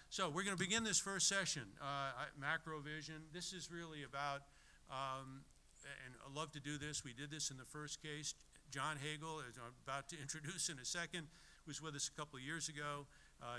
So we're going to begin this first session, macro vision. This is really about, and I love to do this. We did this in the first case. John Hagel, as I'm about to introduce in a second, was with us a couple of years ago.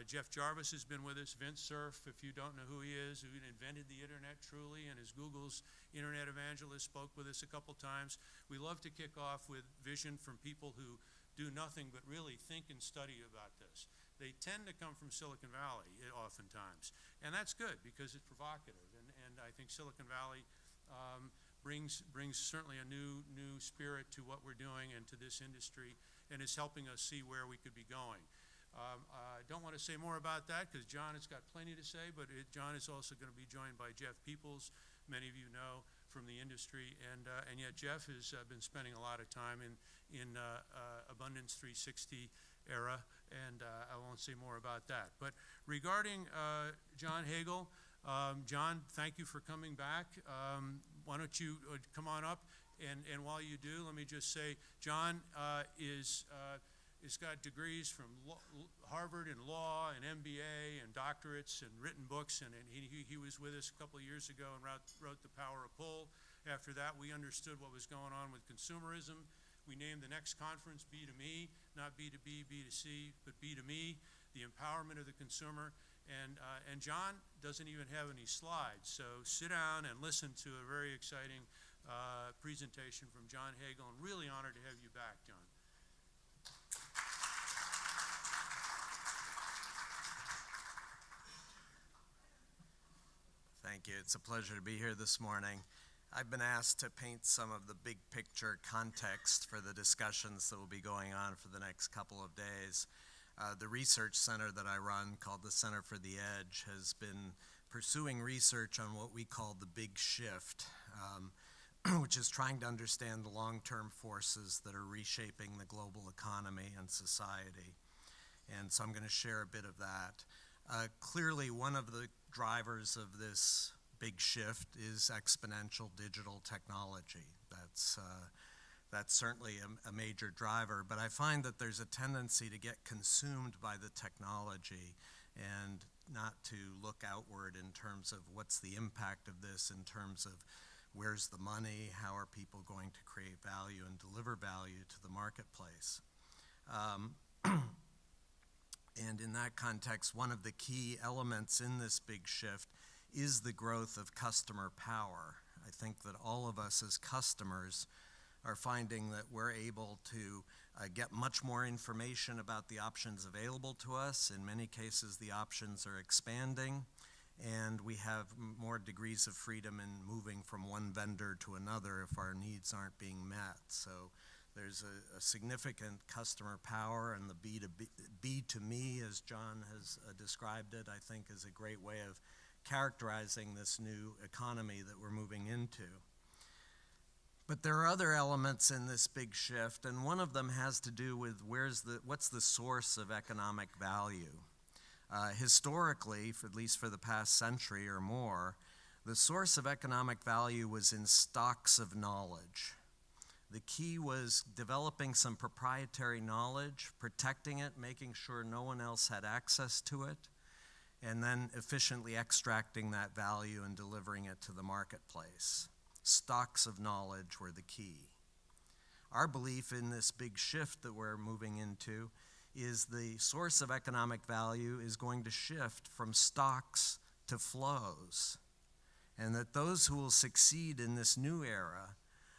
Jeff Jarvis has been with us. Vince Cerf, if you don't know who he is, who invented the internet truly and is Google's internet evangelist, spoke with us a couple times. We love to kick off with vision from people who do nothing but really think and study about this. They tend to come from Silicon Valley oftentimes, and that's good because it's provocative, and I think Silicon Valley brings certainly a new spirit to what we're doing and to this industry, and is helping us see where we could be going. I don't want to say more about that because John has got plenty to say, but John is also going to be joined by Jeff Peoples, many of you know from the industry, and yet Jeff has been spending a lot of time in Abundance 360 era, and I won't say more about that. But regarding John Hagel, John, thank you for coming back. Why don't you come on up, and while you do, let me just say, John has got degrees from Harvard in law and MBA and doctorates and written books, and he was with us a couple of years ago and wrote The Power of Pull. After that, we understood what was going on with consumerism. We named the next conference B2Me, not B2B, B2C, but B2Me, the empowerment of the consumer. And John doesn't even have any slides, so sit down and listen to a very exciting presentation from John Hagel, and really honored to have you back, John. Thank you. It's a pleasure to be here this morning. I've been asked to paint some of the big picture context for the discussions that will be going on for the next couple of days. The research center that I run, called the Center for the Edge, has been pursuing research on what we call the big shift, which is trying to understand the long-term forces that are reshaping the global economy and society. And so I'm going to share a bit of that. Clearly, one of the drivers of this big shift is exponential digital technology. That's certainly a major driver, but I find that there's a tendency to get consumed by the technology and not to look outward in terms of what's the impact of this, in terms of where's the money, how are people going to create value and deliver value to the marketplace. And in that context, one of the key elements in this big shift is the growth of customer power. I think that all of us as customers are finding that we're able to get much more information about the options available to us. In many cases, the options are expanding, and we have more degrees of freedom in moving from one vendor to another if our needs aren't being met. So there's a significant customer power, and the B2Me, as John has described it, I think is a great way of characterizing this new economy that we're moving into. But there are other elements in this big shift, and one of them has to do with what's the source of economic value. Historically, at least for the past century or more, the source of economic value was in stocks of knowledge. The key was developing some proprietary knowledge, protecting it, making sure no one else had access to it, and then efficiently extracting that value and delivering it to the marketplace. Stocks of knowledge were the key. Our belief in this big shift that we're moving into is the source of economic value is going to shift from stocks to flows, and that those who will succeed in this new era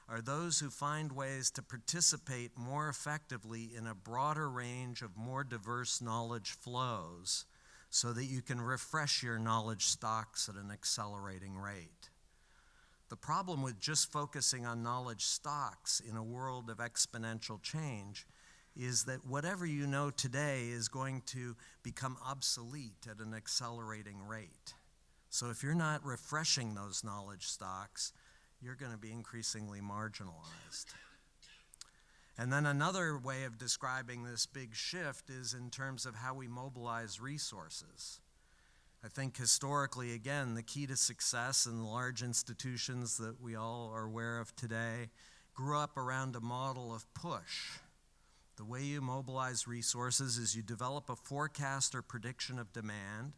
are those who find ways to participate more effectively in a broader range of more diverse knowledge flows so that you can refresh your knowledge stocks at an accelerating rate. The problem with just focusing on knowledge stocks in a world of exponential change is that whatever you know today is going to become obsolete at an accelerating rate. So if you're not refreshing those knowledge stocks, you're going to be increasingly marginalized. And then another way of describing this big shift is in terms of how we mobilize resources. I think historically, again, the key to success in the large institutions that we all are aware of today grew up around a model of push. The way you mobilize resources is you develop a forecast or prediction of demand,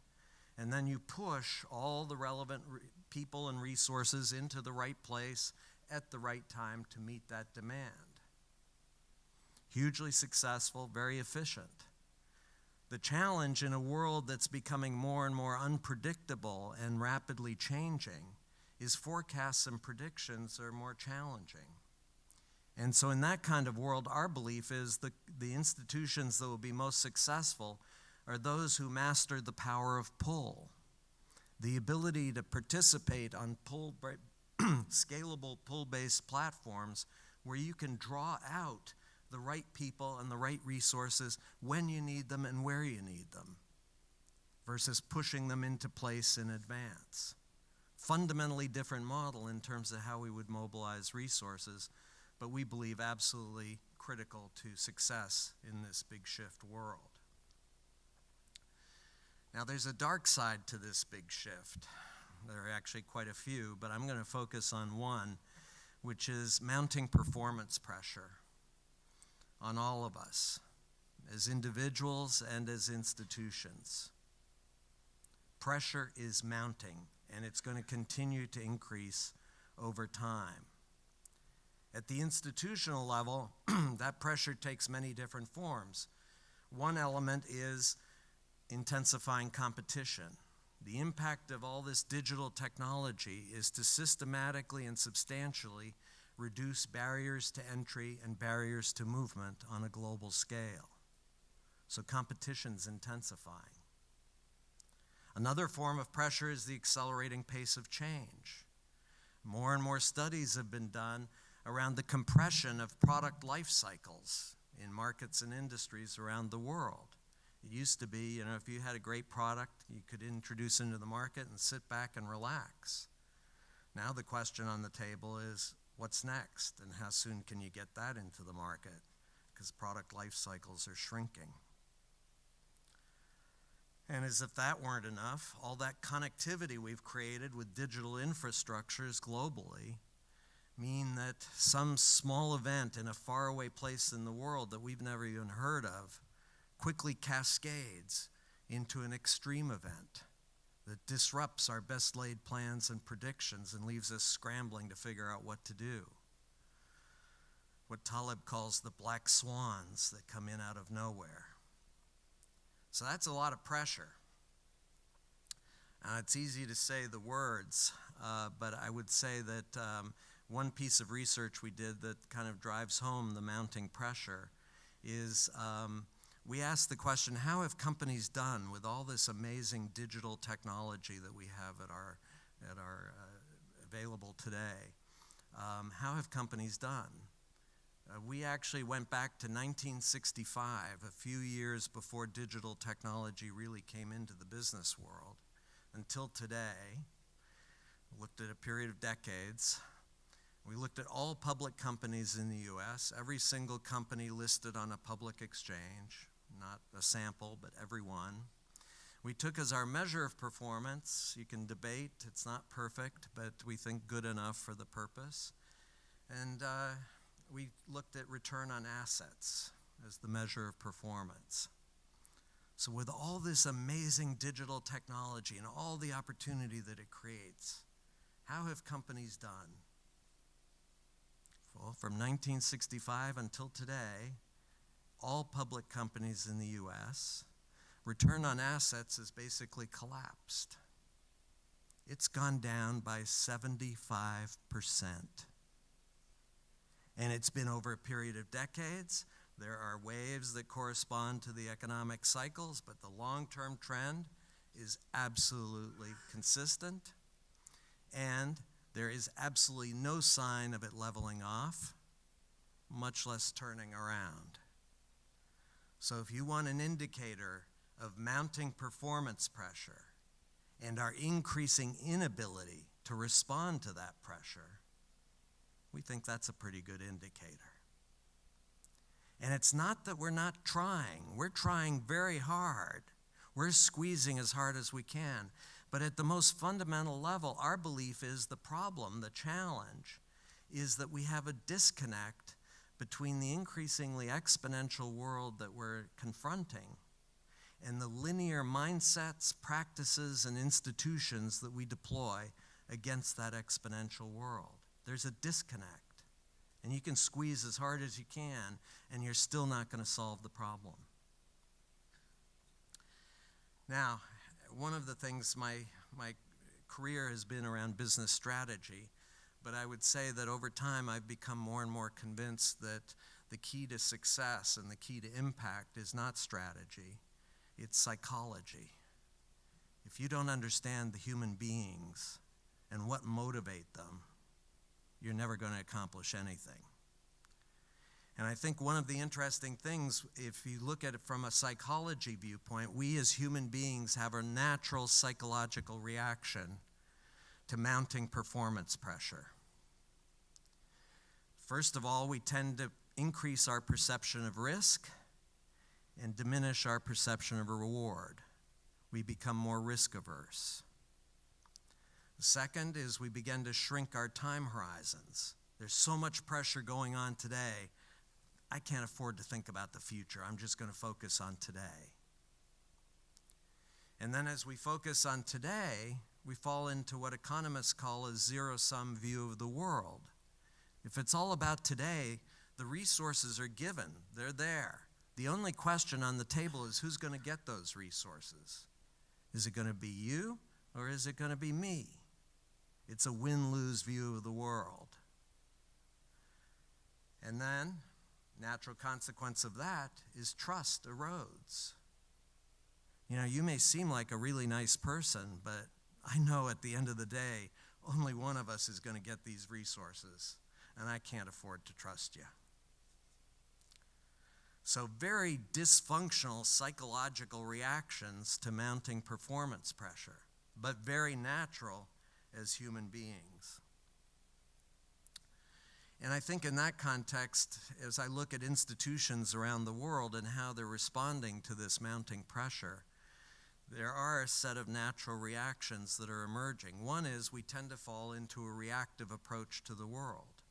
and then you push all the relevant people and resources into the right place at the right time to meet that demand. Hugely successful, very efficient. The challenge in a world that's becoming more and more unpredictable and rapidly changing is forecasts and predictions are more challenging. And so in that kind of world, our belief is the institutions that will be most successful are those who master the power of pull, the ability to participate on scalable pull-based platforms where you can draw out the right people and the right resources when you need them and where you need them, versus pushing them into place in advance. Fundamentally different model in terms of how we would mobilize resources, but we believe absolutely critical to success in this big shift world. Now, there's a dark side to this big shift. There are actually quite a few, but I'm going to focus on one, which is mounting performance pressure on all of us, as individuals and as institutions. Pressure is mounting, and it's going to continue to increase over time. At the institutional level, that pressure takes many different forms. One element is intensifying competition. The impact of all this digital technology is to systematically and substantially reduce barriers to entry and barriers to movement on a global scale. So competition's intensifying. Another form of pressure is the accelerating pace of change. More and more studies have been done around the compression of product life cycles in markets and industries around the world. It used to be, if you had a great product, you could introduce into the market and sit back and relax. Now the question on the table is, what's next, and how soon can you get that into the market? Because product life cycles are shrinking. And as if that weren't enough, all that connectivity we've created with digital infrastructures globally mean that some small event in a faraway place in the world that we've never even heard of quickly cascades into an extreme event that disrupts our best laid plans and predictions and leaves us scrambling to figure out what to do. What Taleb calls the black swans that come in out of nowhere. So that's a lot of pressure. It's easy to say the words, but I would say that one piece of research we did that kind of drives home the mounting pressure is we asked the question, how have companies done with all this amazing digital technology that we have at our available today? How have companies done? We actually went back to 1965, a few years before digital technology really came into the business world, until today. We looked at a period of decades. We looked at all public companies in the US, every single company listed on a public exchange, not a sample, but every one. We took as our measure of performance, you can debate, it's not perfect, but we think good enough for the purpose. And we looked at return on assets as the measure of performance. So with all this amazing digital technology and all the opportunity that it creates, how have companies done? Well, from 1965 until today, all public companies in the US, return on assets has basically collapsed. It's gone down by 75%. And it's been over a period of decades. There are waves that correspond to the economic cycles, but the long-term trend is absolutely consistent, and there is absolutely no sign of it leveling off, much less turning around. So if you want an indicator of mounting performance pressure and our increasing inability to respond to that pressure, we think that's a pretty good indicator. And it's not that we're not trying. We're trying very hard. We're squeezing as hard as we can. But at the most fundamental level, our belief is the problem, the challenge, is that we have a disconnect between the increasingly exponential world that we're confronting and the linear mindsets, practices, and institutions that we deploy against that exponential world. There's a disconnect, and you can squeeze as hard as you can, and you're still not going to solve the problem. Now, one of the things my career has been around business strategy, but I would say that over time I've become more and more convinced that the key to success and the key to impact is not strategy, it's psychology. If you don't understand the human beings and what motivate them, you're never going to accomplish anything. And I think one of the interesting things, if you look at it from a psychology viewpoint, we as human beings have a natural psychological reaction to mounting performance pressure. First of all, we tend to increase our perception of risk and diminish our perception of a reward. We become more risk averse. The second is we begin to shrink our time horizons. There's so much pressure going on today, I can't afford to think about the future. I'm just going to focus on today. And then as we focus on today, we fall into what economists call a zero-sum view of the world. If it's all about today, the resources are given. They're there. The only question on the table is who's going to get those resources. Is it going to be you or is it going to be me? It's a win-lose view of the world. And then, natural consequence of that is trust erodes. You know, you may seem like a really nice person, but I know at the end of the day, only one of us is going to get these resources, and I can't afford to trust you. So very dysfunctional psychological reactions to mounting performance pressure, but very natural as human beings. And I think in that context, as I look at institutions around the world and how they're responding to this mounting pressure, there are a set of natural reactions that are emerging. One is we tend to fall into a reactive approach to the world.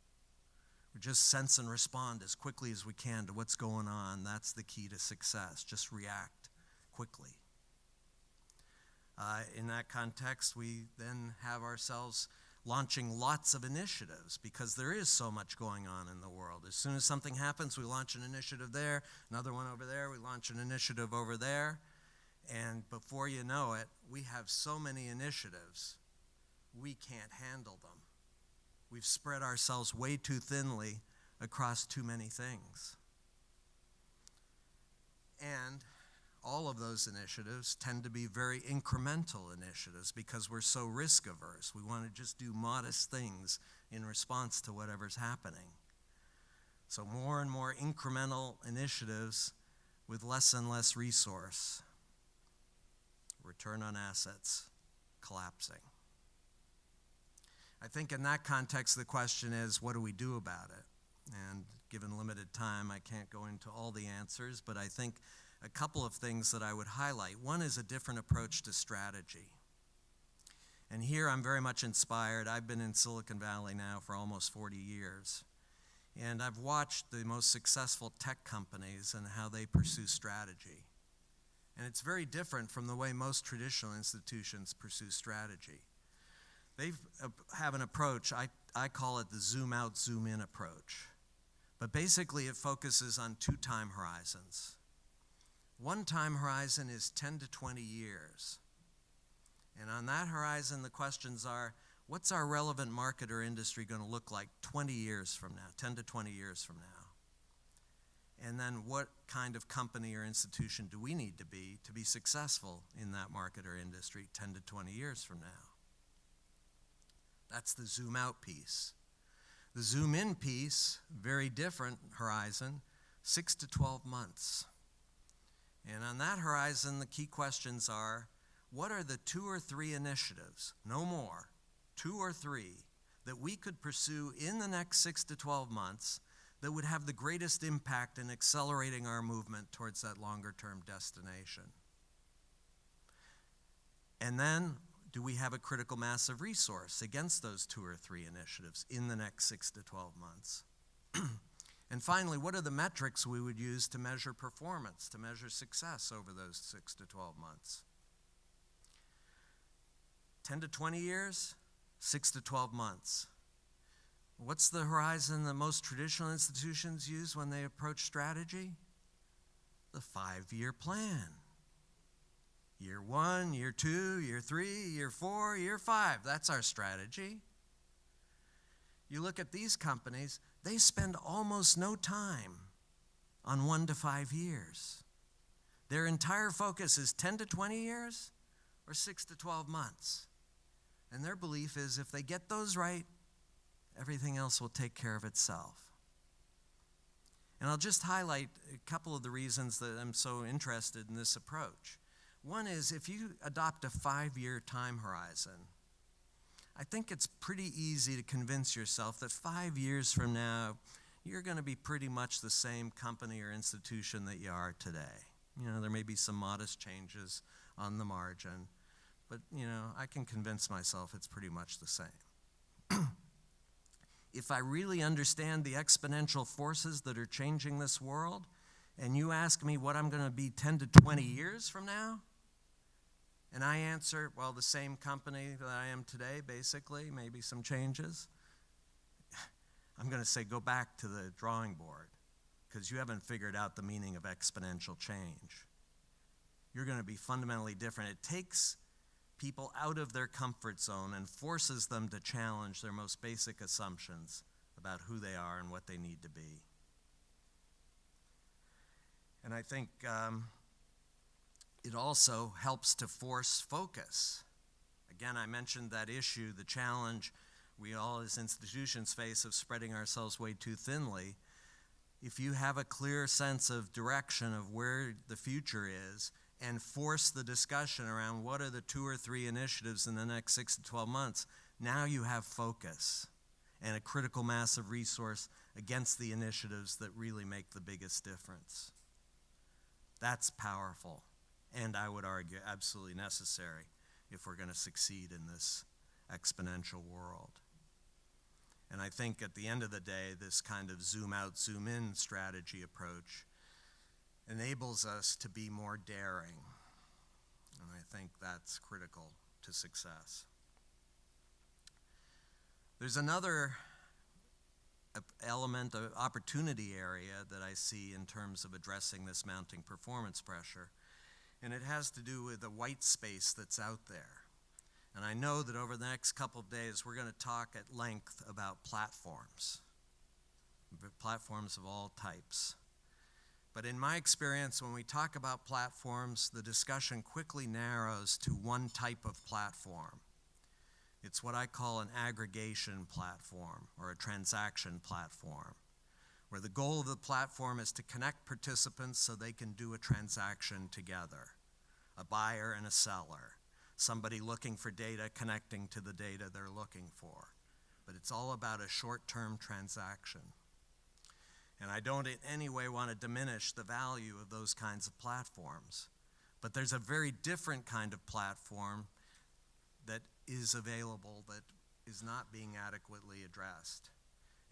We just sense and respond as quickly as we can to what's going on. That's the key to success. Just react quickly. In that context, we then have ourselves launching lots of initiatives because there is so much going on in the world. As soon as something happens, we launch an initiative there, another one over there, we launch an initiative over there, and before you know it, we have so many initiatives, we can't handle them. We've spread ourselves way too thinly across too many things. And all of those initiatives tend to be very incremental initiatives because we're so risk averse. We want to just do modest things in response to whatever's happening. So more and more incremental initiatives with less and less resource. Return on assets collapsing. I think in that context, the question is, what do we do about it? And given limited time, I can't go into all the answers, but I think a couple of things that I would highlight. One is a different approach to strategy. And here I'm very much inspired. I've been in Silicon Valley now for almost 40 years. And I've watched the most successful tech companies and how they pursue strategy. And it's very different from the way most traditional institutions pursue strategy. They have an approach, I call it the zoom out, zoom in approach. But basically it focuses on two time horizons. One time horizon is 10 to 20 years. And on that horizon, the questions are, what's our relevant market or industry going to look like 20 years from now, 10 to 20 years from now? And then what kind of company or institution do we need to be successful in that market or industry 10 to 20 years from now? That's the zoom out piece. The zoom in piece, very different horizon, 6 to 12 months. And on that horizon, the key questions are, what are the 2 or 3 initiatives, no more, 2 or 3, that we could pursue in the next 6 to 12 months that would have the greatest impact in accelerating our movement towards that longer-term destination? And then, do we have a critical mass of resource against those 2 or 3 initiatives in the next 6 to 12 months? And finally, what are the metrics we would use to measure performance, to measure success over those 6 to 12 months? 10 to 20 years, 6 to 12 months. What's the horizon that most traditional institutions use when they approach strategy? The 5-year plan. Year 1, year 2, year 3, year 4, year 5. That's our strategy. You look at these companies, they spend almost no time on 1 to 5 years. Their entire focus is 10 to 20 years or 6 to 12 months. And their belief is if they get those right, everything else will take care of itself. And I'll just highlight a couple of the reasons that I'm so interested in this approach. One is if you adopt a 5-year time horizon, I think it's pretty easy to convince yourself that 5 years from now, you're going to be pretty much the same company or institution that you are today. You know, there may be some modest changes on the margin, but, you know, I can convince myself it's pretty much the same. If I really understand the exponential forces that are changing this world, and you ask me what I'm going to be 10 to 20 years from now, and I answer, well, the same company that I am today, basically, maybe some changes, I'm going to say go back to the drawing board because you haven't figured out the meaning of exponential change. You're going to be fundamentally different. It takes people out of their comfort zone and forces them to challenge their most basic assumptions about who they are and what they need to be. And I think it also helps to force focus. Again, I mentioned that issue, the challenge we all as institutions face of spreading ourselves way too thinly. If you have a clear sense of direction of where the future is and force the discussion around what are the 2 or 3 initiatives in the next 6 to 12 months, now you have focus and a critical mass of resource against the initiatives that really make the biggest difference. That's powerful, and I would argue absolutely necessary if we're going to succeed in this exponential world. And I think at the end of the day, this kind of zoom out, zoom in strategy approach enables us to be more daring. And I think that's critical to success. There's another element, an opportunity area that I see in terms of addressing this mounting performance pressure, and it has to do with the white space that's out there. And I know that over the next couple of days, we're going to talk at length about platforms of all types. But in my experience, when we talk about platforms, the discussion quickly narrows to one type of platform. It's what I call an aggregation platform or a transaction platform, where the goal of the platform is to connect participants so they can do a transaction together, a buyer and a seller. Somebody looking for data connecting to the data they're looking for. But it's all about a short-term transaction. And I don't in any way want to diminish the value of those kinds of platforms. But there's a very different kind of platform that is available that is not being adequately addressed.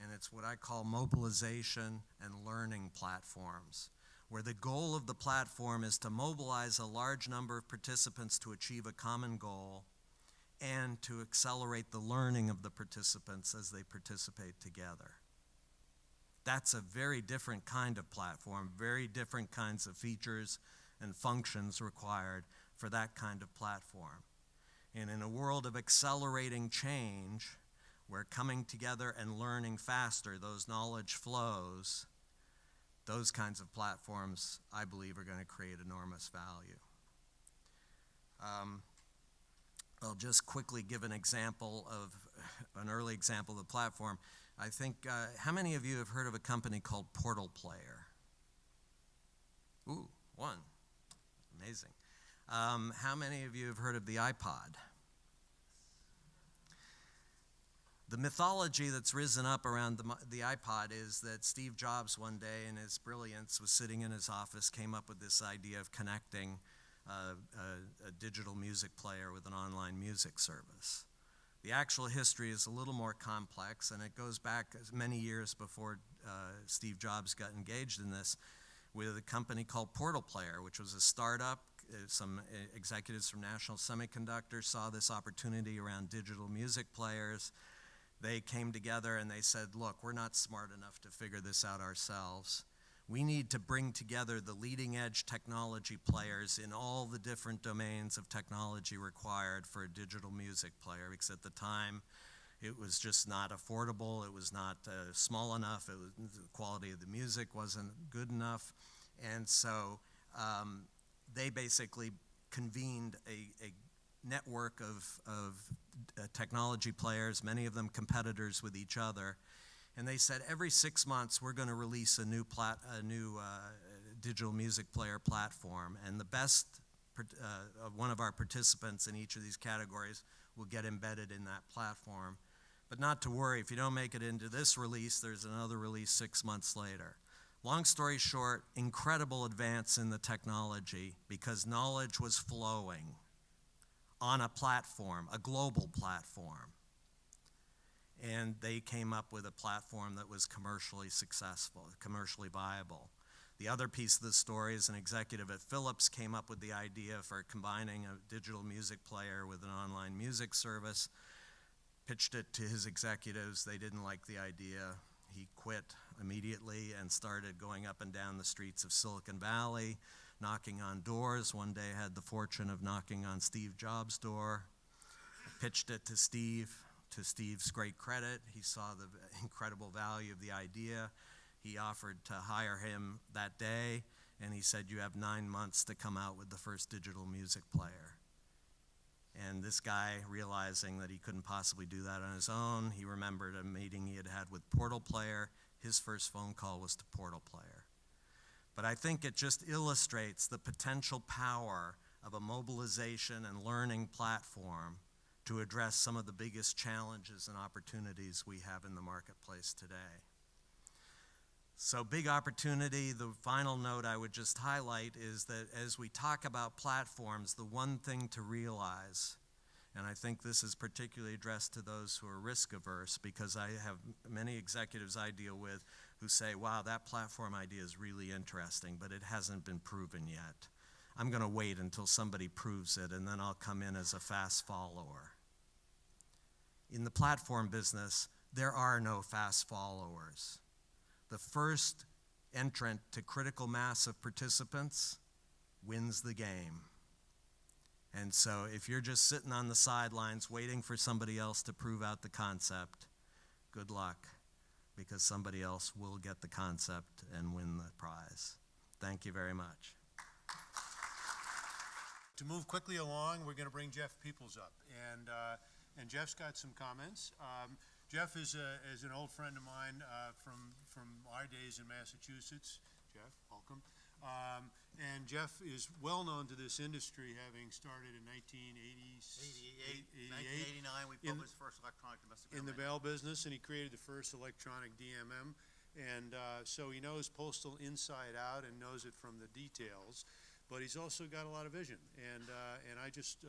And it's what I call mobilization and learning platforms, where the goal of the platform is to mobilize a large number of participants to achieve a common goal and to accelerate the learning of the participants as they participate together. That's a very different kind of platform, very different kinds of features and functions required for that kind of platform. And in a world of accelerating change, where coming together and learning faster, those knowledge flows, those kinds of platforms, I believe, are going to create enormous value. I'll just quickly give an example of, an early example of the platform. I think, how many of you have heard of a company called Portal Player? Ooh, one. Amazing. How many of you have heard of the iPod? The mythology that's risen up around the iPod is that Steve Jobs one day in his brilliance was sitting in his office, came up with this idea of connecting a digital music player with an online music service. The actual history is a little more complex, and it goes back many years before Steve Jobs got engaged in this with a company called Portal Player, which was a startup. Some executives from National Semiconductor saw this opportunity around digital music players. They came together and they said, look, we're not smart enough to figure this out ourselves. We need to bring together the leading edge technology players in all the different domains of technology required for a digital music player, because at the time it was just not affordable, it was not small enough, the quality of the music wasn't good enough. And so they basically convened a network of technology players, many of them competitors with each other, and they said every 6 months we're going to release a new digital music player platform, and the best one of our participants in each of these categories will get embedded in that platform. But not to worry, if you don't make it into this release, there's another release 6 months later. Long story short, incredible advance in the technology because knowledge was flowing on a platform, a global platform. And they came up with a platform that was commercially successful, commercially viable. The other piece of the story is an executive at Philips came up with the idea for combining a digital music player with an online music service, pitched it to his executives. They didn't like the idea. He quit immediately and started going up and down the streets of Silicon Valley, knocking on doors. One day I had the fortune of knocking on Steve Jobs' door, pitched it to Steve. To Steve's great credit, he saw the incredible value of the idea. He offered to hire him that day, and he said, you have 9 months to come out with the first digital music player. And this guy, realizing that he couldn't possibly do that on his own, he remembered a meeting he had had with Portal Player. His first phone call was to Portal Player. But I think it just illustrates the potential power of a mobilization and learning platform to address some of the biggest challenges and opportunities we have in the marketplace today. So big opportunity. The final note I would just highlight is that as we talk about platforms, the one thing to realize, and I think this is particularly addressed to those who are risk averse, because I have many executives I deal with who say, wow, that platform idea is really interesting, but it hasn't been proven yet. I'm going to wait until somebody proves it, and then I'll come in as a fast follower. In the platform business, there are no fast followers. The first entrant to critical mass of participants wins the game. And so if you're just sitting on the sidelines waiting for somebody else to prove out the concept, good luck, because somebody else will get the concept and win the prize. Thank you very much. To move quickly along, we're going to bring Jeff Peoples up, and Jeff's got some comments. Jeff is an old friend of mine from our days in Massachusetts. Jeff, welcome. And Jeff is well known to this industry, having started in 1989. We published first electronic domestic in the mail business, and he created the first electronic DMM. And so he knows postal inside out and knows it from the details. But he's also got a lot of vision, and I just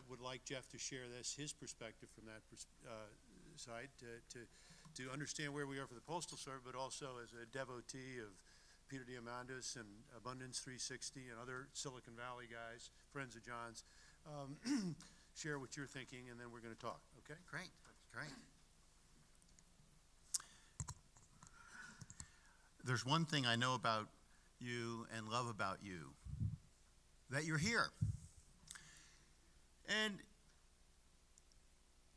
would like Jeff to share his perspective from that side to understand where we are for the Postal Service, but also as a devotee of Peter Diamandis and Abundance 360 and other Silicon Valley guys, friends of John's. Share what you're thinking, and then we're going to talk. Okay? Great, great. There's one thing I know about you and love about you, that you're here. And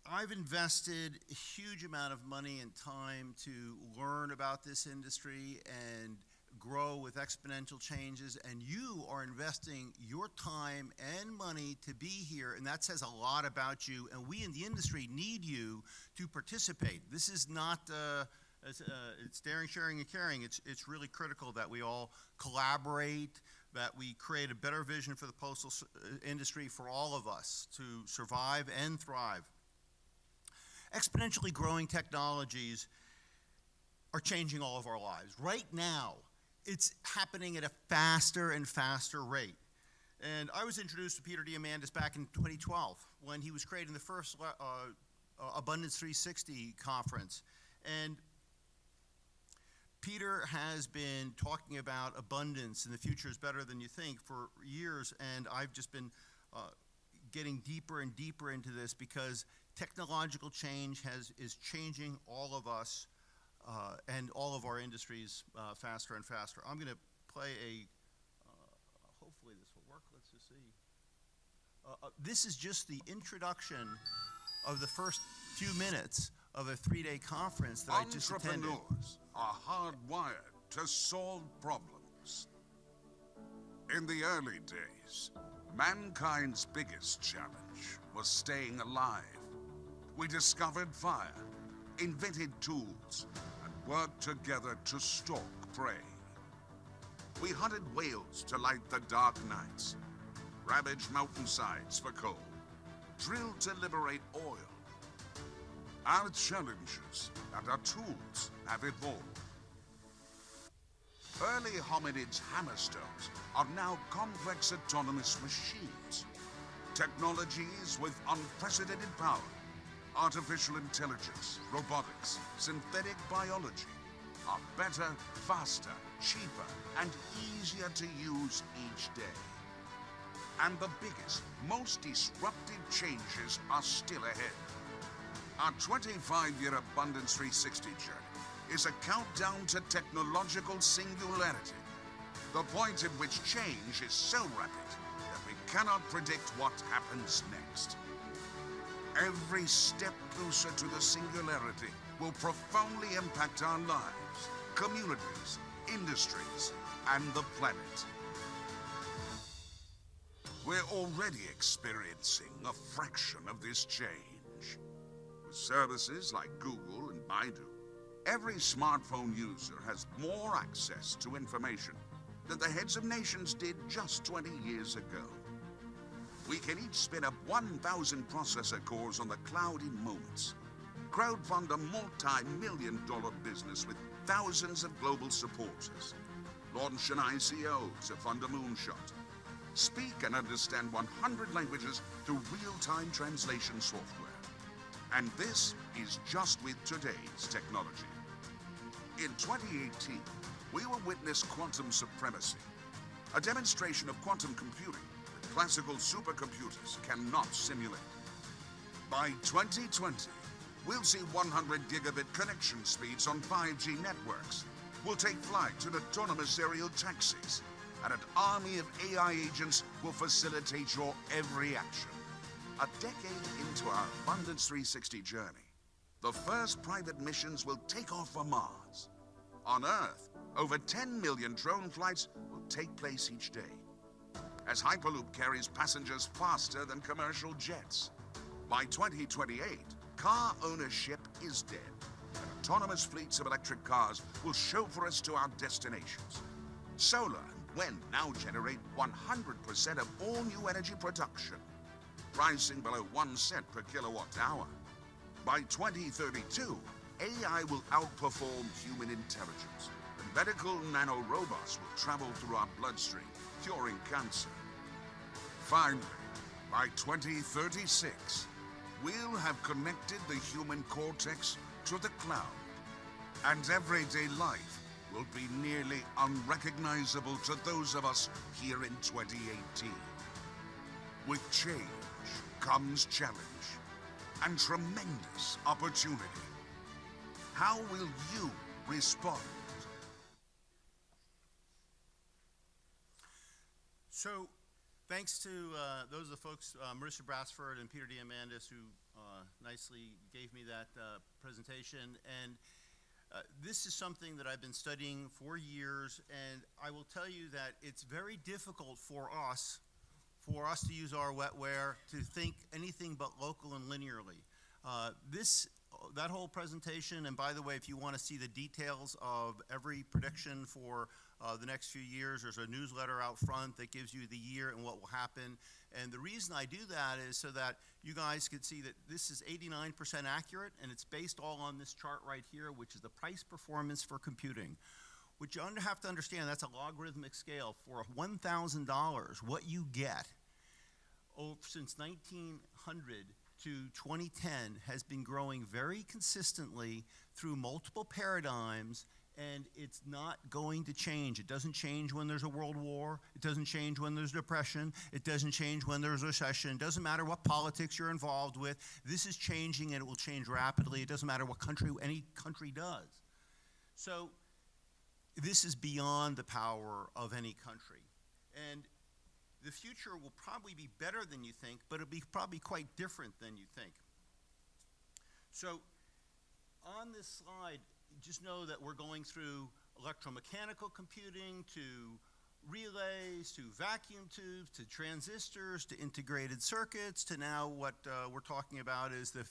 I've invested a huge amount of money and time to learn about this industry and grow with exponential changes, and you are investing your time and money to be here, and that says a lot about you, and we in the industry need you to participate. This is not it's daring, sharing, and caring. It's really critical that we all collaborate, that we create a better vision for the postal industry for all of us to survive and thrive. Exponentially growing technologies are changing all of our lives. Right now, it's happening at a faster and faster rate. And I was introduced to Peter Diamandis back in 2012 when he was creating the first Abundance 360 conference. And Peter has been talking about abundance and the future is better than you think for years, and I've just been getting deeper and deeper into this because technological change is changing all of us and all of our industries faster and faster. I'm going to play hopefully this will work. Let's just see. This is just the introduction of the first few minutes of a 3-day conference that I just attended. Entrepreneurs are hardwired to solve problems. In the early days, mankind's biggest challenge was staying alive. We discovered fire, invented tools, and worked together to stalk prey. We hunted whales to light the dark nights, ravaged mountainsides for coal, drilled to liberate oil. Our challenges and our tools have evolved. Early hominids' hammerstones are now complex autonomous machines. Technologies with unprecedented power, artificial intelligence, robotics, synthetic biology are better, faster, cheaper, and easier to use each day. And the biggest, most disruptive changes are still ahead. Our 25-year Abundance 360 journey is a countdown to technological singularity, the point at which change is so rapid that we cannot predict what happens next. Every step closer to the singularity will profoundly impact our lives, communities, industries, and the planet. We're already experiencing a fraction of this change. With services like Google and Baidu, every smartphone user has more access to information than the heads of nations did just 20 years ago. We can each spin up 1,000 processor cores on the cloud in moments, crowdfund a multi-million-dollar business with thousands of global supporters, launch an ICO to fund a moonshot, speak and understand 100 languages through real-time translation software. And this is just with today's technology. In 2018, we will witness quantum supremacy, a demonstration of quantum computing that classical supercomputers cannot simulate. By 2020, we'll see 100 gigabit connection speeds on 5G networks. We'll take flight in autonomous aerial taxis, and an army of AI agents will facilitate your every action. A decade into our Abundance 360 journey, the first private missions will take off for Mars. On Earth, over 10 million drone flights will take place each day, as Hyperloop carries passengers faster than commercial jets. By 2028, car ownership is dead, and autonomous fleets of electric cars will chauffeur us to our destinations. Solar and wind now generate 100% of all new energy production, pricing below 1 cent per kilowatt hour. By 2032, AI will outperform human intelligence, and medical nanorobots will travel through our bloodstream, curing cancer. Finally, by 2036, we'll have connected the human cortex to the cloud, and everyday life will be nearly unrecognizable to those of us here in 2018. With change comes challenge and tremendous opportunity. How will you respond? So, thanks to those of the folks, Marissa Brassford and Peter Diamandis, who nicely gave me that presentation. And this is something that I've been studying for years, and I will tell you that it's very difficult for us to use our wetware to think anything but local and linearly. That whole presentation, and by the way, if you want to see the details of every prediction for the next few years, there's a newsletter out front that gives you the year and what will happen. And the reason I do that is so that you guys can see that this is 89% accurate, and it's based all on this chart right here, which is the price performance for computing. What you have to understand, that's a logarithmic scale. For $1,000, what you get since 1900 to 2010 has been growing very consistently through multiple paradigms and it's not going to change. It doesn't change when there's a world war. It doesn't change when there's depression. It doesn't change when there's a recession. It doesn't matter what politics you're involved with. This is changing, and it will change rapidly. It doesn't matter what country, any country does. So this is beyond the power of any country. And the future will probably be better than you think, but it'll be probably quite different than you think. So on this slide, just know that we're going through electromechanical computing to relays, to vacuum tubes, to transistors, to integrated circuits, to now what we're talking about is the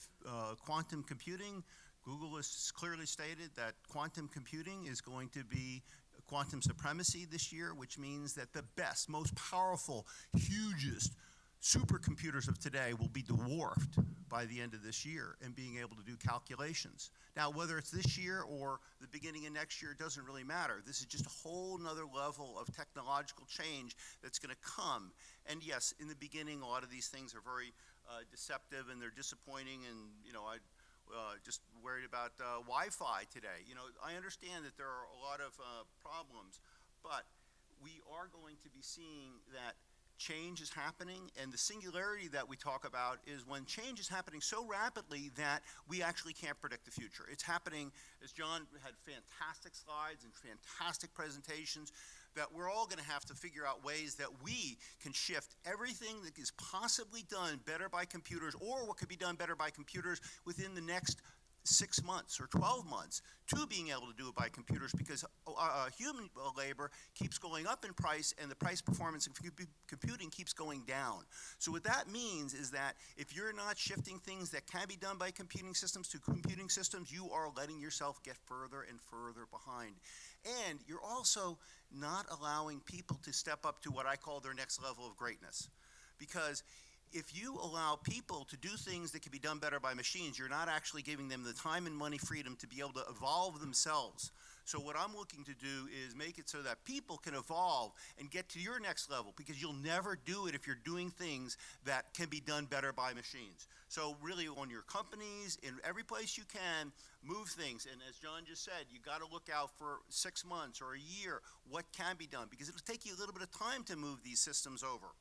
quantum computing. Google has clearly stated that quantum computing is going to be quantum supremacy this year, which means that the best, most powerful, hugest supercomputers of today will be dwarfed by the end of this year in being able to do calculations. Now, whether it's this year or the beginning of next year, it doesn't really matter. This is just a whole nother level of technological change that's going to come. And yes, in the beginning, a lot of these things are very deceptive and they're disappointing, and I just worried about Wi-Fi today. I understand that there are a lot of problems, but we are going to be seeing that change is happening, and the singularity that we talk about is when change is happening so rapidly that we actually can't predict the future. It's happening, as John had fantastic slides and fantastic presentations, that we're all going to have to figure out ways that we can shift everything that is possibly done better by computers, or what could be done better by computers within the next 6 months or 12 months, to being able to do it by computers, because human labor keeps going up in price and the price performance of computing keeps going down. So what that means is that if you're not shifting things that can be done by computing systems to computing systems, you are letting yourself get further and further behind. And you're also not allowing people to step up to what I call their next level of greatness. Because if you allow people to do things that can be done better by machines, you're not actually giving them the time and money freedom to be able to evolve themselves. So what I'm looking to do is make it so that people can evolve and get to your next level, because you'll never do it if you're doing things that can be done better by machines. So really, on your companies, in every place you can, move things. And as John just said, you got to look out for 6 months or a year what can be done, because it'll take you a little bit of time to move these systems over.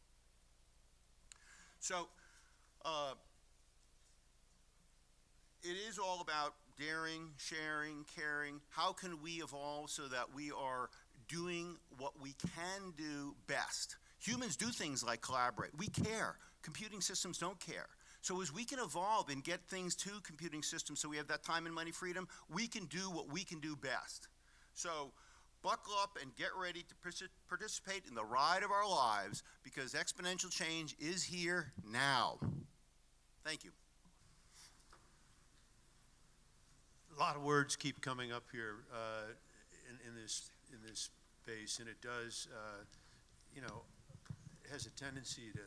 So it is all about daring, sharing, caring. How can we evolve so that we are doing what we can do best? Humans do things like collaborate. We care. Computing systems don't care. So as we can evolve and get things to computing systems so we have that time and money freedom, we can do what we can do best. So buckle up and get ready to participate in the ride of our lives, because exponential change is here now. Thank you. A lot of words keep coming up here in this space, and it does, it has a tendency to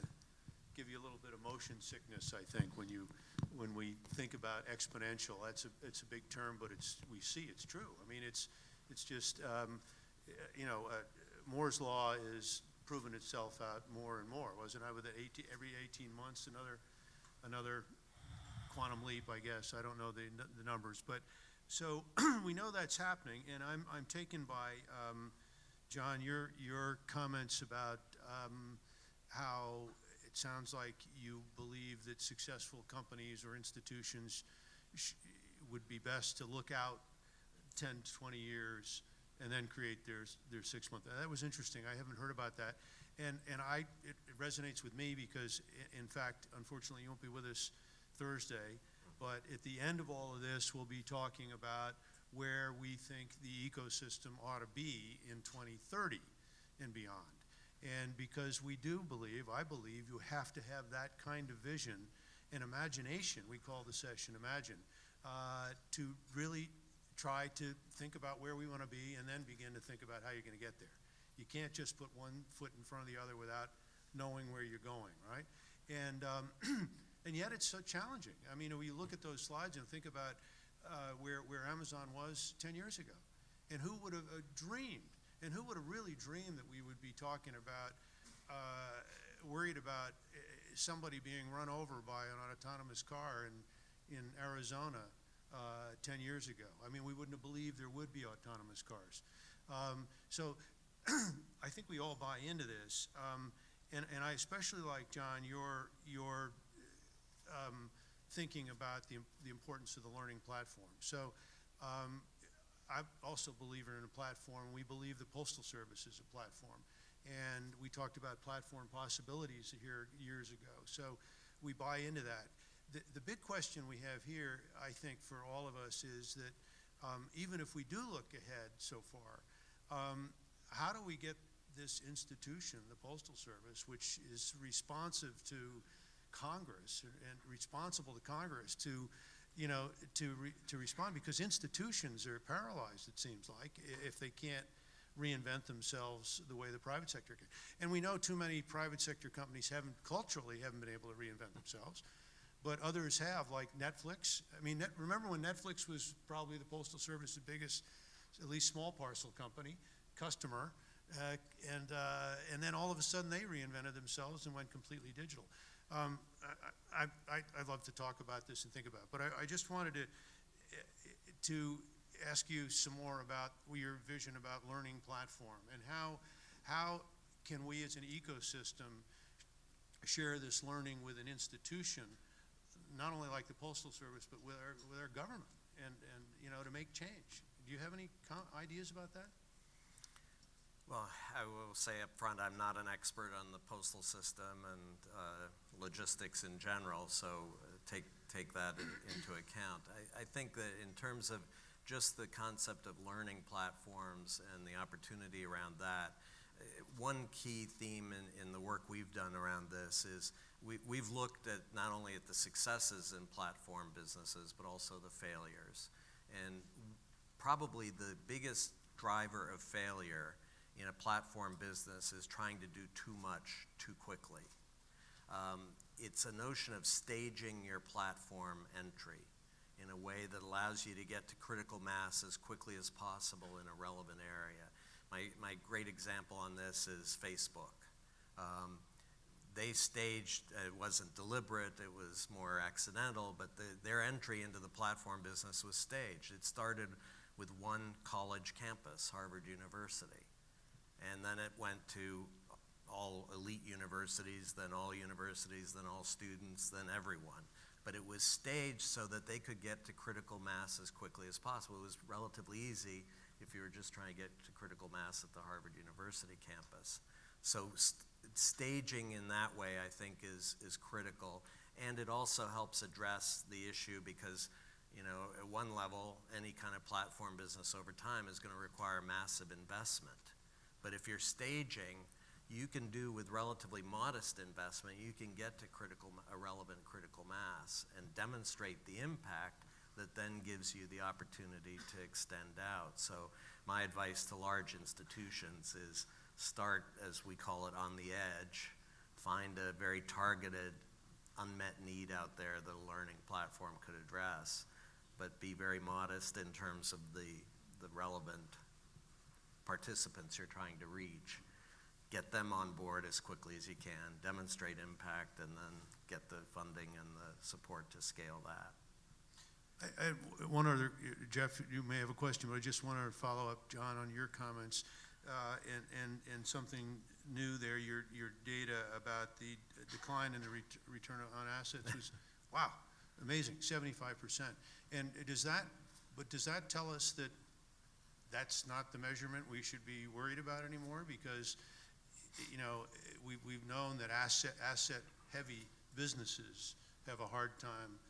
give you a little bit of motion sickness, I think, when we think about exponential. It's a big term, but we see it's true. I mean, it's just Moore's law is proven itself out more and more, wasn't it? With every 18 months, another quantum leap, I guess. I don't know the numbers, but so we know that's happening, and I'm taken by John, your comments about how it sounds like you believe that successful companies or institutions would be best to look out 10 to 20 years and then create their 6 month. That was interesting. I haven't heard about that, and it resonates with me, because in fact, unfortunately, you won't be with us Thursday, but at the end of all of this, we'll be talking about where we think the ecosystem ought to be in 2030 and beyond. And because we do believe, I believe, you have to have that kind of vision and imagination, we call the session Imagine, to really try to think about where we want to be and then begin to think about how you're going to get there. You can't just put one foot in front of the other without knowing where you're going, right? And and yet it's so challenging. I mean, we look at those slides and think about where Amazon was 10 years ago, and who would have dreamed, and who would have really dreamed that we would be talking about, worried about somebody being run over by an autonomous car in Arizona 10 years ago. I mean, we wouldn't have believed there would be autonomous cars. So I think we all buy into this. And I especially like, John, your thinking about the importance of the learning platform. So I'm also a believer in a platform. We believe the Postal Service is a platform. And we talked about platform possibilities here years ago. So we buy into that. The big question we have here, I think, for all of us is that even if we do look ahead so far, how do we get this institution, the Postal Service, which is responsive to Congress and responsible to Congress to respond, because institutions are paralyzed, it seems like, if they can't reinvent themselves the way the private sector can. And we know too many private sector companies culturally haven't been able to reinvent themselves, but others have, like Netflix. I mean, remember when Netflix was probably the Postal Service's biggest, at least small parcel customer, and then all of a sudden they reinvented themselves and went completely digital. I'd love to talk about this and think about it, but I just wanted to ask you some more about your vision about learning platform and how can we as an ecosystem share this learning with an institution, not only like the Postal Service, but with our government and to make change. Do you have any ideas about that? Well, I will say up front, I'm not an expert on the postal system and logistics in general, so take that into account. I think that in terms of just the concept of learning platforms and the opportunity around that, one key theme in the work we've done around this is we've looked at not only at the successes in platform businesses, but also the failures. And probably the biggest driver of failure in a platform business is trying to do too much too quickly. It's a notion of staging your platform entry in a way that allows you to get to critical mass as quickly as possible in a relevant area. My great example on this is Facebook. They staged, it wasn't deliberate, it was more accidental, but their entry into the platform business was staged. It started with one college campus, Harvard University. And then it went to all elite universities, then all universities, then all students, then everyone. But it was staged so that they could get to critical mass as quickly as possible. It was relatively easy if you were just trying to get to critical mass at the Harvard University campus. So staging in that way, I think, is critical. And it also helps address the issue because, at one level, any kind of platform business over time is going to require massive investment. But if you're staging, you can do with relatively modest investment, you can get to a relevant critical mass and demonstrate the impact that then gives you the opportunity to extend out. So my advice to large institutions is start, as we call it, on the edge, find a very targeted, unmet need out there that a learning platform could address, but be very modest in terms of the relevant participants you're trying to reach. Get them on board as quickly as you can, demonstrate impact, and then get the funding and the support to scale that. I one other, Jeff, you may have a question, but I just want to follow up, John, on your comments and something new there. Your data about the decline in the return on assets was, wow, amazing, 75%. And does that tell us that that's not the measurement we should be worried about anymore? Because we've known that asset-heavy businesses have a hard time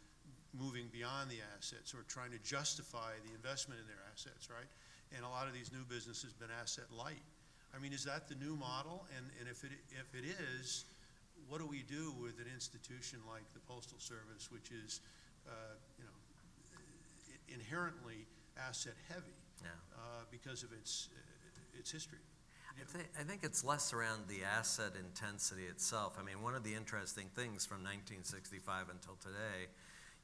moving beyond the assets or trying to justify the investment in their assets, right? And a lot of these new businesses have been asset light. I mean, is that the new model? And if it is, what do we do with an institution like the Postal Service, which is inherently asset heavy because of its history? I think it's less around the asset intensity itself. I mean, one of the interesting things from 1965 until today,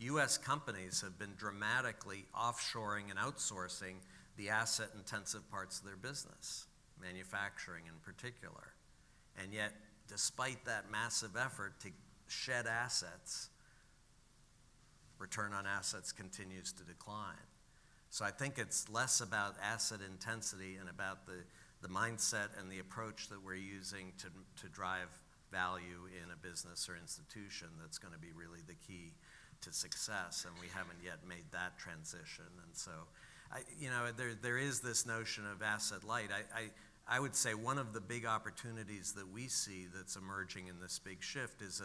U.S. companies have been dramatically offshoring and outsourcing the asset-intensive parts of their business, manufacturing in particular. And yet, despite that massive effort to shed assets, return on assets continues to decline. So I think it's less about asset intensity and about the mindset and the approach that we're using to drive value in a business or institution that's going to be really the key to success, and we haven't yet made that transition. And so, there is this notion of asset light. I would say one of the big opportunities that we see that's emerging in this big shift is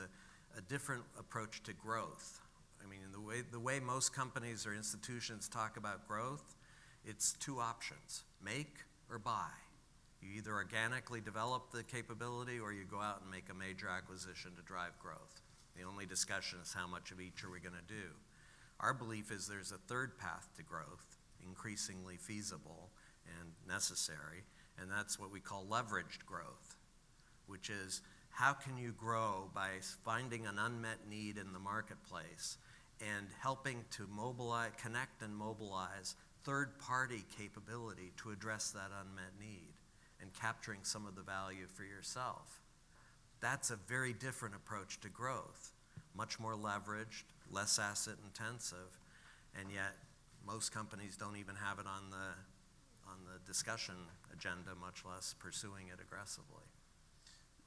a different approach to growth. I mean, the way most companies or institutions talk about growth, it's two options: make or buy. You either organically develop the capability or you go out and make a major acquisition to drive growth. The only discussion is how much of each are we going to do. Our belief is there's a third path to growth, increasingly feasible and necessary, and that's what we call leveraged growth, which is how can you grow by finding an unmet need in the marketplace and helping to connect and mobilize third-party capability to address that unmet need and capturing some of the value for yourself. That's a very different approach to growth, much more leveraged, less asset intensive, and yet most companies don't even have it on the discussion agenda, much less pursuing it aggressively.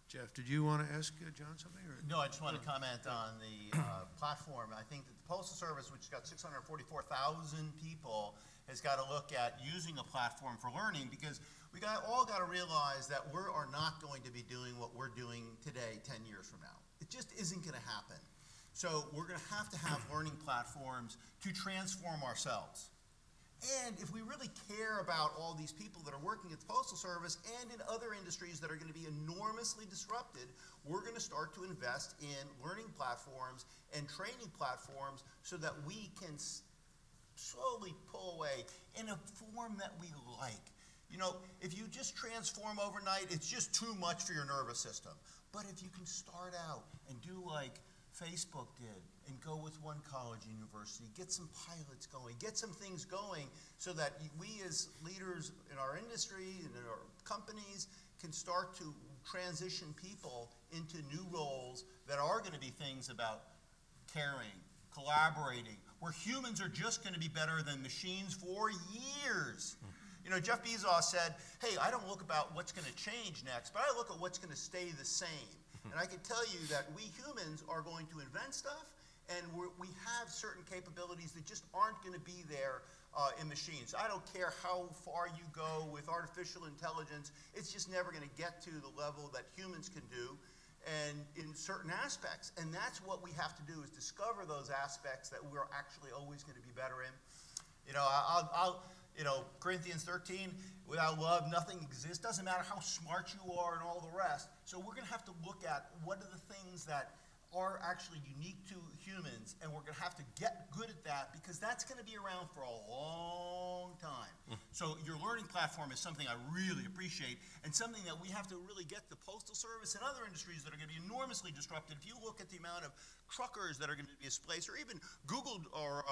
Jeff, did you want to ask John something? Or? No, I just want to comment on the platform. I think that the Postal Service, which has got 644,000 people, has got to look at using a platform for learning, because we all got to realize that we are not going to be doing what we're doing today 10 years from now. It just isn't going to happen. So we're going to have learning platforms to transform ourselves. And if we really care about all these people that are working at the Postal Service and in other industries that are going to be enormously disrupted, we're going to start to invest in learning platforms and training platforms so that we can slowly pull away in a form that we like. You know, if you just transform overnight, it's just too much for your nervous system. But if you can start out and do like Facebook did and go with one college and university, get some pilots going, get some things going so that we as leaders in our industry and in our companies can start to transition people into new roles that are going to be things about caring, collaborating, where humans are just going to be better than machines for years. You know, Jeff Bezos said, hey, I don't look about what's going to change next, but I look at what's going to stay the same. And I can tell you that we humans are going to invent stuff, and we have certain capabilities that just aren't going to be there in machines. I don't care how far you go with artificial intelligence, it's just never going to get to the level that humans can do, and in certain aspects. And that's what we have to do, is discover those aspects that we're actually always going to be better in. You know, Corinthians 13, without love, nothing exists. Doesn't matter how smart you are and all the rest. So we're going to have to look at what are the things that are actually unique to humans, and we're going to have to get good at that, because that's going to be around for a long time. So your learning platform is something I really appreciate, and something that we have to really get the Postal Service and other industries that are going to be enormously disrupted. If you look at the amount of truckers that are going to be displaced, or even Google or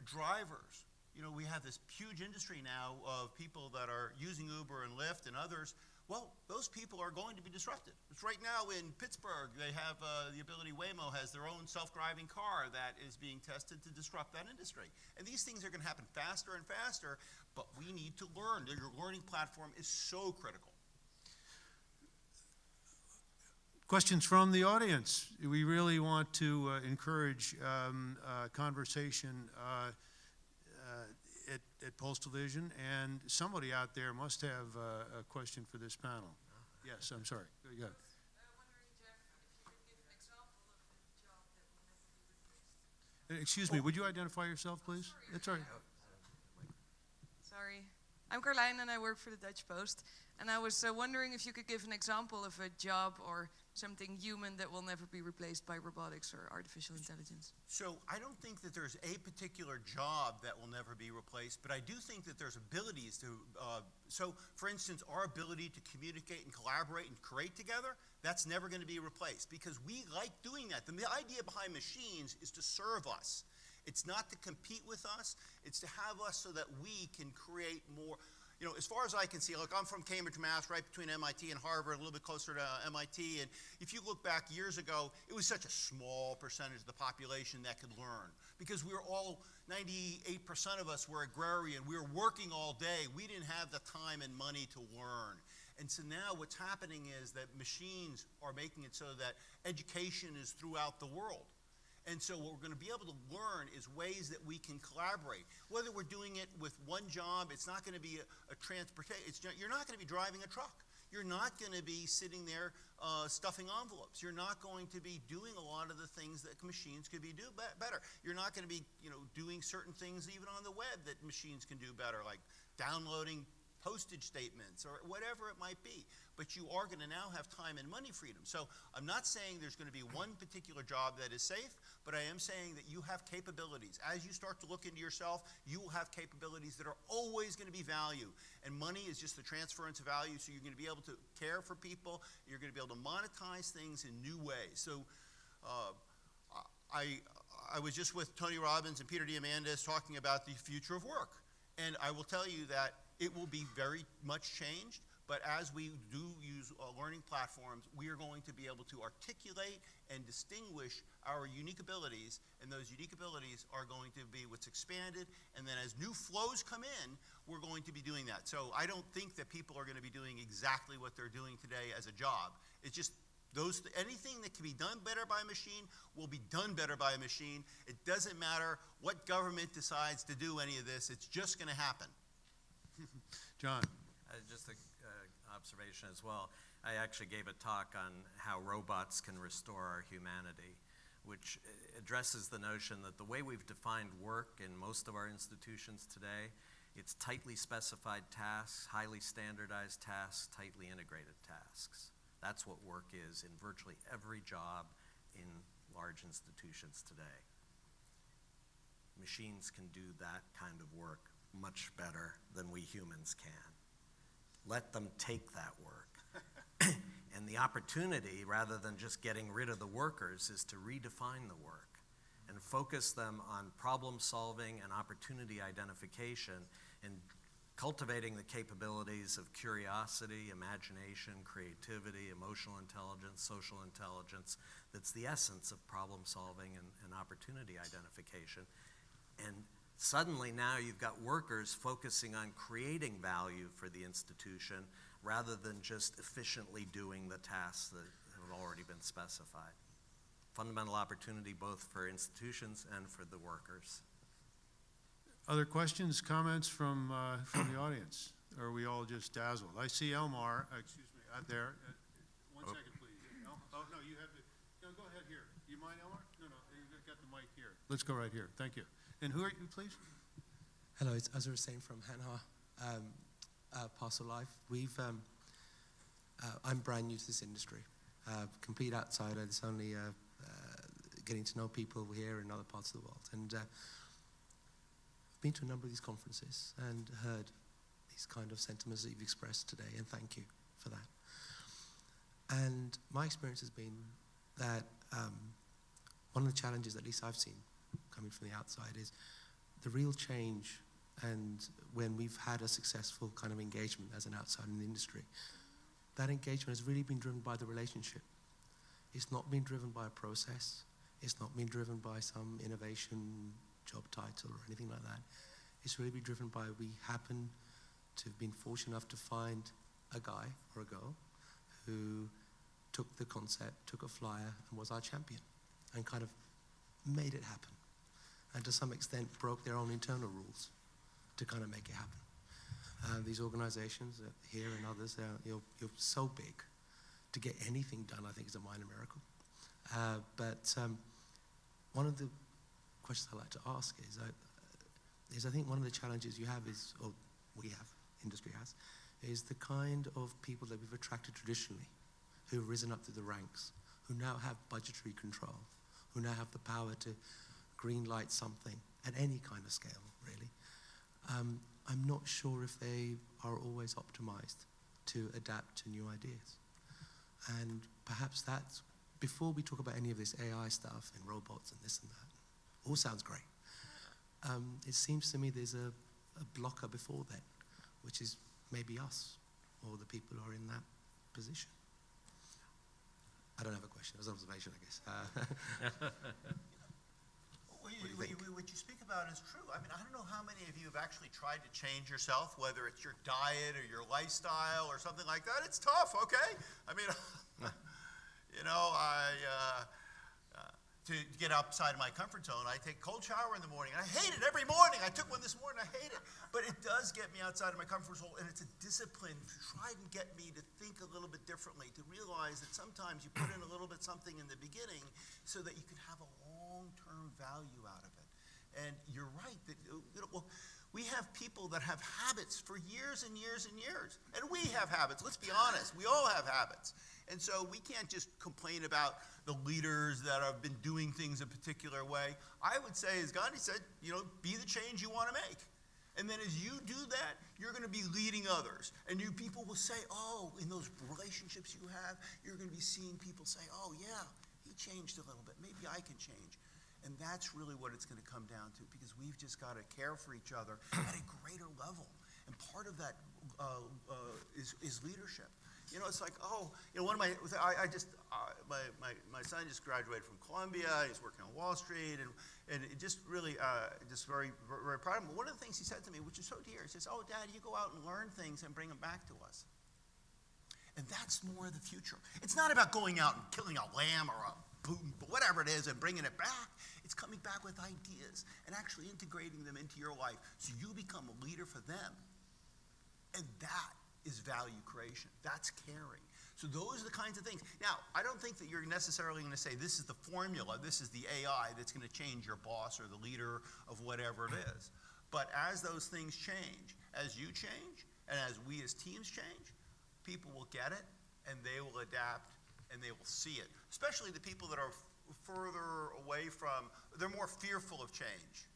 drivers. You know, we have this huge industry now of people that are using Uber and Lyft and others. Well, those people are going to be disrupted. It's right now in Pittsburgh, they have the ability, Waymo has their own self-driving car that is being tested to disrupt that industry. And these things are going to happen faster and faster, but we need to learn. Your learning platform is so critical. Questions from the audience? We really want to encourage conversation at PostalVision, and somebody out there must have a question for this panel. Yes, I'm sorry. Go ahead. Wondering, Jeff, if you could give an example of a job that will never be replaced. Excuse me, would you identify yourself, please? That's all right. Sorry. I'm Carlijn and I work for the Dutch Post. And I was wondering if you could give an example of a job or something human that will never be replaced by robotics or artificial intelligence. So I don't think that there's a particular job that will never be replaced, but I do think that there's abilities to, so for instance, our ability to communicate and collaborate and create together, that's never going to be replaced, because we like doing that. The idea behind machines is to serve us. It's not to compete with us, it's to have us so that we can create more. You know, as far as I can see, look, I'm from Cambridge, Mass, right between MIT and Harvard, a little bit closer to MIT, and if you look back years ago, it was such a small percentage of the population that could learn, because we were all, 98% of us were agrarian, we were working all day, we didn't have the time and money to learn. And so now what's happening is that machines are making it so that education is throughout the world. And so what we're going to be able to learn is ways that we can collaborate. Whether we're doing it with one job, it's not going to be a transportation. You're not going to be driving a truck. You're not going to be sitting there stuffing envelopes. You're not going to be doing a lot of the things that machines could be do better. You're not going to be, doing certain things even on the web that machines can do better, like downloading postage statements or whatever it might be. But you are going to now have time and money freedom. So I'm not saying there's going to be one particular job that is safe, but I am saying that you have capabilities. As you start to look into yourself, you will have capabilities that are always going to be value. And money is just the transference of value, so you're going to be able to care for people. You're going to be able to monetize things in new ways. So I was just with Tony Robbins and Peter Diamandis talking about the future of work. And I will tell you that it will be very much changed, but as we do use learning platforms, we are going to be able to articulate and distinguish our unique abilities, and those unique abilities are going to be what's expanded, and then as new flows come in, we're going to be doing that. So I don't think that people are going to be doing exactly what they're doing today as a job. It's just anything that can be done better by a machine will be done better by a machine. It doesn't matter what government decides to do any of this, it's just going to happen. John. Just an observation as well. I actually gave a talk on how robots can restore our humanity, which addresses the notion that the way we've defined work in most of our institutions today, it's tightly specified tasks, highly standardized tasks, tightly integrated tasks. That's what work is in virtually every job in large institutions today. Machines can do that kind of work much better than we humans can. Let them take that work. And the opportunity, rather than just getting rid of the workers, is to redefine the work and focus them on problem solving and opportunity identification and cultivating the capabilities of curiosity, imagination, creativity, emotional intelligence, social intelligence. That's the essence of problem solving and opportunity identification. And suddenly now you've got workers focusing on creating value for the institution rather than just efficiently doing the tasks that have already been specified. Fundamental opportunity both for institutions and for the workers. Other questions, comments from the audience? Or are we all just dazzled? I see Elmar, excuse me, out there. One second, please. Oh, no, you have to, no, go ahead here. You mind, Elmar? No, you've got the mic here. Let's go right here. Thank you. And who are you, please? Hello, it's Azur Hussain from Hanha Parcel Life. I'm brand new to this industry, complete outsider. It's only getting to know people here in other parts of the world. And I've been to a number of these conferences and heard these kind of sentiments that you've expressed today, and thank you for that. And my experience has been that one of the challenges, at least I've seen coming from the outside, is the real change. And when we've had a successful kind of engagement as an outsider in the industry, that engagement has really been driven by the relationship. It's not been driven by a process. It's not been driven by some innovation job title or anything like that. It's really been driven by we happen to have been fortunate enough to find a guy or a girl who took the concept, took a flyer, and was our champion, and kind of made it happen. And to some extent broke their own internal rules to kind of make it happen. These organizations here and others, you're so big. To get anything done, I think, is a minor miracle. But one of the questions I like to ask is I think one of the challenges you have is, or we have, industry has, is the kind of people that we've attracted traditionally, who have risen up through the ranks, who now have budgetary control, who now have the power to green light something at any kind of scale, really. I'm not sure if they are always optimized to adapt to new ideas. And perhaps that's, before we talk about any of this AI stuff and robots and this and that, all sounds great. It seems to me there's a blocker before then, which is maybe us or the people who are in that position. I don't have a question. It was an observation, I guess. What you speak about is true. I mean, I don't know how many of you have actually tried to change yourself, whether it's your diet or your lifestyle or something like that. It's tough, okay? I mean, to get outside of my comfort zone, I take a cold shower in the morning. I hate it every morning. I took one this morning. I hate it. But it does get me outside of my comfort zone, and it's a discipline to try and get me to think a little bit differently, to realize that sometimes you put in a little bit something in the beginning so that you can have a long-term value out of it. And you're right that we have people that have habits for years and years and years. And we have habits. Let's be honest. We all have habits. And so we can't just complain about the leaders that have been doing things a particular way. I would say, as Gandhi said, be the change you want to make. And then as you do that, you're going to be leading others. And you people will say, oh, in those relationships you have, you're going to be seeing people say, oh, yeah, he changed a little bit. Maybe I can change. And that's really what it's going to come down to, because we've just got to care for each other at a greater level. And part of that is leadership. It's like, one of my son just graduated from Columbia. He's working on Wall Street, and it just really, just very, very proud of him. One of the things he said to me, which is so dear, he says, oh, Dad, you go out and learn things and bring them back to us. And that's more the future. It's not about going out and killing a lamb or a boom, whatever it is, and bringing it back. It's coming back with ideas and actually integrating them into your life so you become a leader for them. And that is value creation. That's caring. So those are the kinds of things. Now, I don't think that you're necessarily going to say this is the formula, this is the AI that's going to change your boss or the leader of whatever it is. But as those things change, as you change, and as we as teams change, people will get it, and they will adapt, and they will see it. Especially the people that are further away from, they're more fearful of change.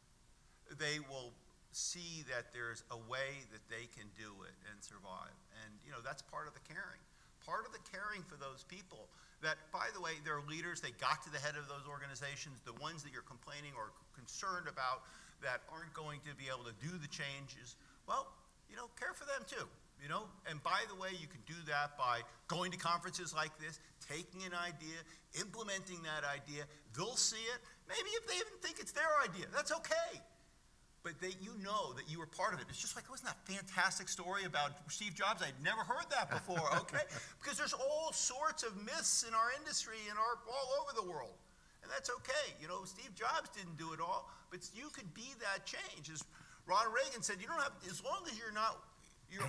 They will see that there's a way that they can do it and survive. And, that's part of the caring. Part of the caring for those people that, by the way, they're leaders, they got to the head of those organizations, the ones that you're complaining or concerned about that aren't going to be able to do the changes, well, care for them too. And by the way, you can do that by going to conferences like this, taking an idea, implementing that idea. They'll see it. Maybe if they even think it's their idea, that's okay. But you know that you were part of it. It's just like, wasn't that a fantastic story about Steve Jobs? I'd never heard that before, okay? Because there's all sorts of myths in our industry and all over the world. And that's okay. Steve Jobs didn't do it all, but you could be that change. As Ronald Reagan said, you don't have, as long as you're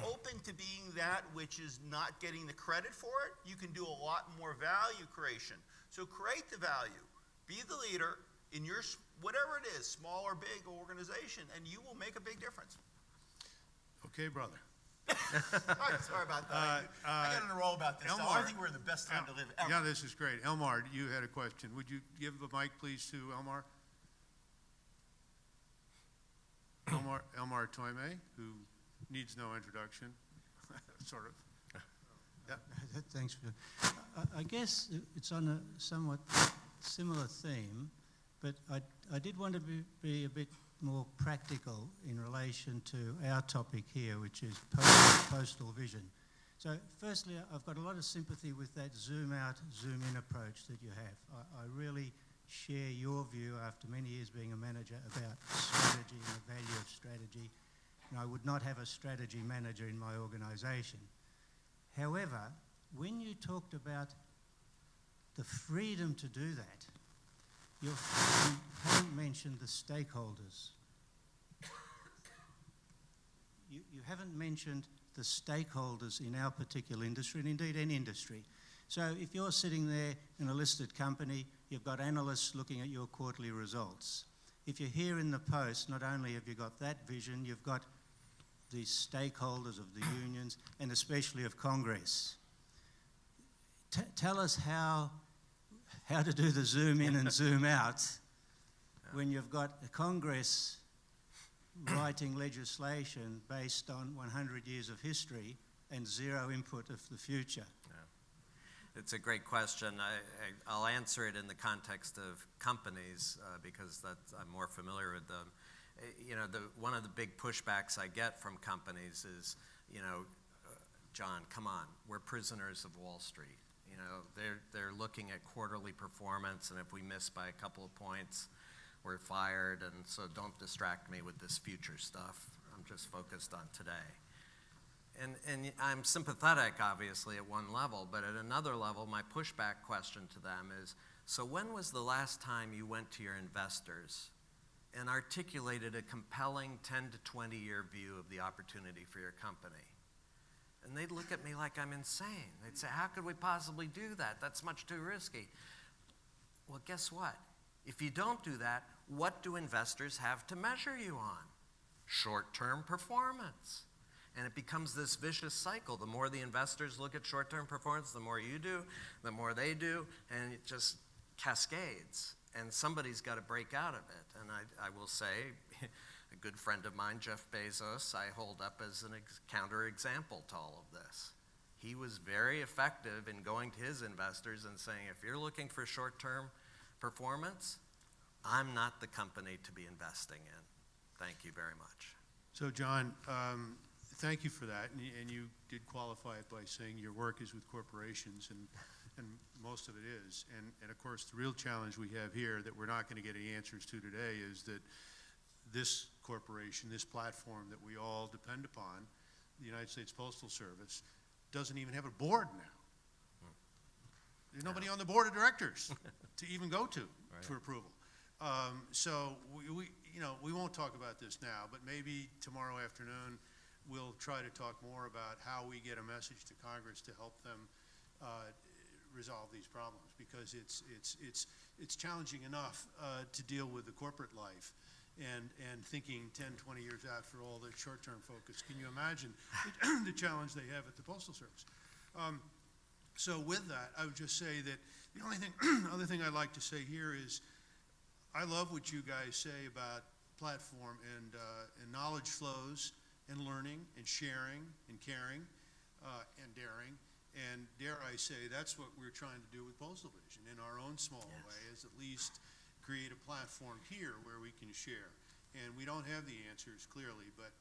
open to being that which is not getting the credit for it, you can do a lot more value creation. So create the value. Be the leader in your, whatever it is, small or big organization, and you will make a big difference. Okay, brother. Sorry about that. I got on a roll about this. Elmar, I think we're in the best time to live ever. Yeah, this is great. Elmar, you had a question. Would you give the mic, please, to Elmar? Elmar Toime, who needs no introduction, sort of. Yeah. Thanks. I guess it's on a somewhat similar theme, but I did want to be a bit more practical in relation to our topic here, which is postal vision. So firstly, I've got a lot of sympathy with that zoom out, zoom in approach that you have. I really share your view after many years being a manager about strategy and the value of strategy. And I would not have a strategy manager in my organization. However, when you talked about the freedom to do that, you haven't mentioned the stakeholders. You haven't mentioned the stakeholders in our particular industry, and indeed any industry. So if you're sitting there in a listed company, you've got analysts looking at your quarterly results. If you're here in the Post, not only have you got that vision, you've got the stakeholders of the unions, and especially of Congress. Tell us how to do the zoom in and zoom out when you've got a Congress writing legislation based on 100 years of history and zero input of the future. It's a great question. I'll answer it in the context of companies because I'm more familiar with them. One of the big pushbacks I get from companies is, John, come on, we're prisoners of Wall Street. They're looking at quarterly performance, and if we miss by a couple of points, we're fired, and so don't distract me with this future stuff. I'm just focused on today. And I'm sympathetic, obviously, at one level, but at another level, my pushback question to them is, so when was the last time you went to your investors and articulated a compelling 10 to 20 year view of the opportunity for your company? And they'd look at me like I'm insane. They'd say, how could we possibly do that? That's much too risky. Well, guess what? If you don't do that, what do investors have to measure you on? Short-term performance. And it becomes this vicious cycle. The more the investors look at short-term performance, the more you do, the more they do, and it just cascades. And somebody's got to break out of it. And I will say, a good friend of mine, Jeff Bezos, I hold up as a counter-example to all of this. He was very effective in going to his investors and saying, if you're looking for short-term performance, I'm not the company to be investing in. Thank you very much. So, John, thank you for that, and you did qualify it by saying your work is with corporations, and most of it is. And of course, the real challenge we have here that we're not going to get any answers to today is that this corporation, this platform that we all depend upon, the United States Postal Service, doesn't even have a board now. There's nobody on the board of directors to even go to for approval. So we won't talk about this now, but maybe tomorrow afternoon we'll try to talk more about how we get a message to Congress to help them resolve these problems, because it's challenging enough to deal with the corporate life and thinking 10, 20 years out for all the short-term focus. Can you imagine the challenge they have at the Postal Service? So with that, I would just say that the only other thing I'd like to say here is I love what you guys say about platform and knowledge flows and learning and sharing and caring and daring. And dare I say, that's what we're trying to do with PostalVision in our own small way, is at least create a platform here where we can share. And we don't have the answers clearly, but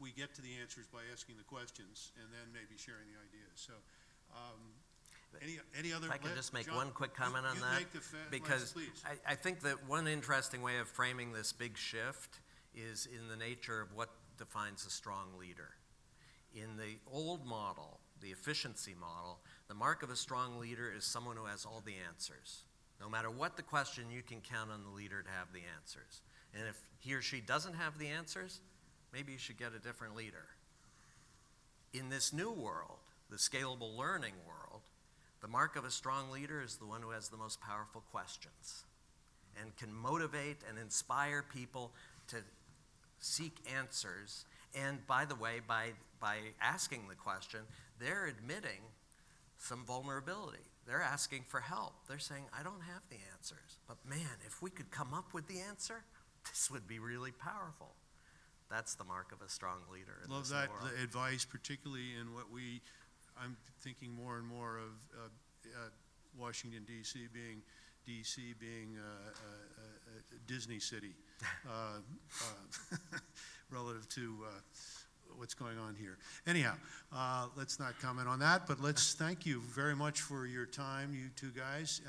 we get to the answers by asking the questions and then maybe sharing the ideas. So any other? If I could just make John, one quick comment on that, because please. I think that one interesting way of framing this big shift is in the nature of what defines a strong leader. In the old model, the efficiency model, the mark of a strong leader is someone who has all the answers. No matter what the question, you can count on the leader to have the answers. And if he or she doesn't have the answers, maybe you should get a different leader. In this new world, the scalable learning world, the mark of a strong leader is the one who has the most powerful questions and can motivate and inspire people to seek answers. And by the way, by asking the question, they're admitting some vulnerability. They're asking for help. They're saying, I don't have the answers. But man, if we could come up with the answer, this would be really powerful. That's the mark of a strong leader in Love this that world. advice, particularly in what I'm thinking more and more of Washington, D.C. being Disney City relative to what's going on here. Anyhow, let's not comment on that, but let's thank you very much for your time, you two guys.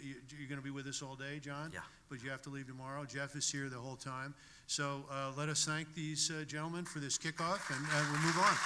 You're going to be with us all day, John? Yeah. But you have to leave tomorrow. Jeff is here the whole time. So let us thank these gentlemen for this kickoff, and we'll move on.